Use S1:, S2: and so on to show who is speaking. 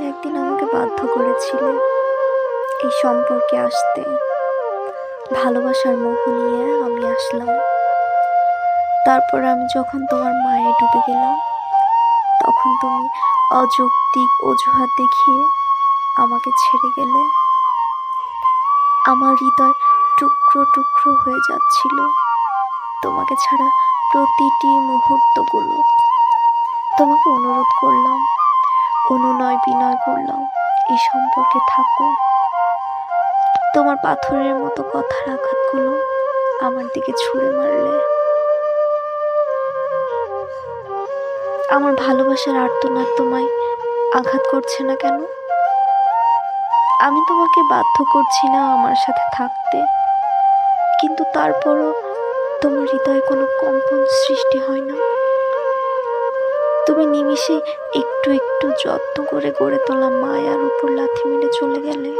S1: একদিন আমাকে বাধ্য করেছিলে এই সম্পর্কে আসতে। ভালোবাসার মোহ নিয়ে আমি আসলাম। তারপর আমি যখন তোমার মায়ে ডুবে গেলাম, তখন তুমি অযৌক্তিক অজুহাত দেখিয়ে আমাকে ছেড়ে গেলে। আমার হৃদয় টুকরো টুকরো হয়ে যাচ্ছিল তোমাকে ছাড়া প্রতিটি মুহূর্তগুলো। তোমাকে অনুরোধ করলাম, অনুনয় বিনয় করলাম, এই সম্পর্কে থাকো। তোমার পাথরের মতো কথার আঘাতগুলো আমার দিকে ছুঁড়ে মারলে। আমার ভালোবাসার আর্তনাদ তোমায় আঘাত করছে না কেন? আমি তোমাকে বাধ্য করছি না আমার সাথে থাকতে, কিন্তু তারপরও তোমার হৃদয়ে কোনো কম্পন সৃষ্টি হয় না। তুমি নিমিষে একটু একটু যত্ন করে গড়ে তোলা মায়ার উপর লাথি মেরে চলে গেলে।